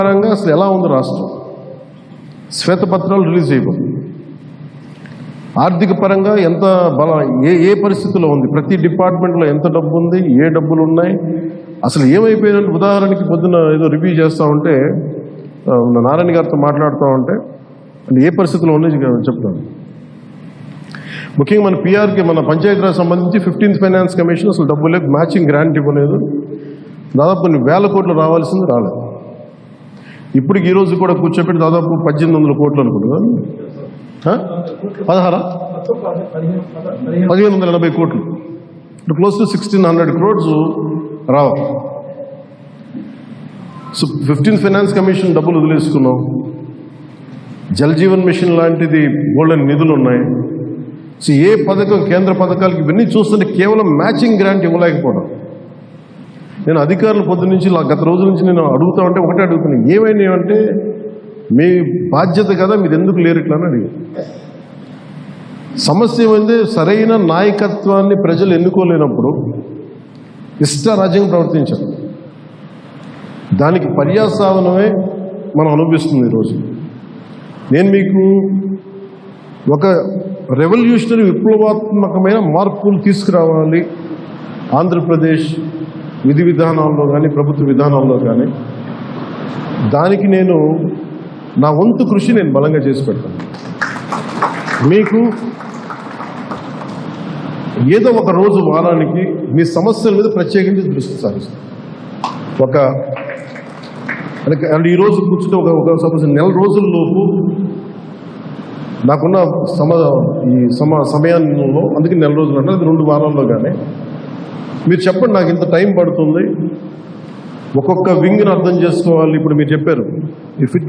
పరంగా అసలు ఎలా ఉంది రాష్ట్రం? శ్వేతపత్రాలు రిలీజ్ చేయబోతుంది. ఆర్థిక పరంగా ఎంత బలం, ఏ పరిస్థితిలో ఉంది, ప్రతి డిపార్ట్మెంట్లో ఎంత డబ్బు ఉంది, ఏ డబ్బులు ఉన్నాయి, అసలు ఏమైపోయినట్టు. ఉదాహరణకి పొద్దున ఏదో రివ్యూ చేస్తూ ఉంటే నారాయణ గారితో మాట్లాడుతూ ఉంటే ఏ పరిస్థితిలో ఉంది చెప్తాను. ముఖ్యంగా మన పిఆర్కి, మన పంచాయతీరాజ్ సంబంధించి 15th ఫైనాన్స్ కమిషన్ అసలు డబ్బు లేదు, మ్యాచింగ్ గ్రాంట్ ఇవ్వలేదు. దాదాపు కొన్ని వేల కోట్లు రావాల్సింది రాలేదు. ఇప్పటికి ఈరోజు కూడా కూర్చోబెట్టి దాదాపు 1800 కోట్లు అనుకుంటున్నాను. 1580 కోట్లు, క్లోజ్ టు 1600 crores రావాలి. సో 15th ఫైనాన్స్ కమిషన్ డబ్బులు వదిలేసుకున్నాం. జల్ జీవన్ మిషన్ లాంటిది గోల్డెన్ నిధులు ఉన్నాయి. సో ఏ పథకం, కేంద్ర పథకాలకి ఇవన్నీ చూస్తుంటే కేవలం మ్యాచింగ్ గ్రాంట్ ఇవ్వలేకపోవడం. నేను అధికారులు పొద్దున్నుంచి గత రోజుల నుంచి నేను అడుగుతా ఉంటే ఒకటే అడుగుతున్నాను, ఏమైనాయంటే మీ బాధ్యత కదా, మీరు ఎందుకు లేరు ఇట్లా అని అడిగారు. సమస్య ఏమైంది, సరైన నాయకత్వాన్ని ప్రజలు ఎన్నుకోలేనప్పుడు ఇష్టారాజ్యంగా ప్రవర్తించారు. దానికి పర్యాసావనమే మనం అనుభవిస్తుంది ఈరోజు. నేను మీకు ఒక రెవల్యూషనరీ విప్లవాత్మకమైన మార్పులు తీసుకురావాలి ఆంధ్రప్రదేశ్ విధి విధానాల్లో కానీ, ప్రభుత్వ విధానాల్లో కానీ. దానికి నేను నా వంతు కృషి నేను బలంగా చేసి పెడతాను. మీకు ఏదో ఒక రోజు వారానికి మీ సమస్యల మీద ప్రత్యేకించి దృష్టి సారిస్తాను. అంటే ఈరోజు కూర్చుంటే ఒక నెల రోజుల్లోపు నాకున్న సమయంలో, అందుకే నెల రోజులు అంటే అది 2 వారాల్లో కానీ మీరు చెప్పండి, నాకు ఇంత టైం పడుతుంది, ఒక్కొక్క వింగ్ని అర్థం చేసుకోవాలి. ఇప్పుడు మీరు చెప్పారు ఈ ఫిట్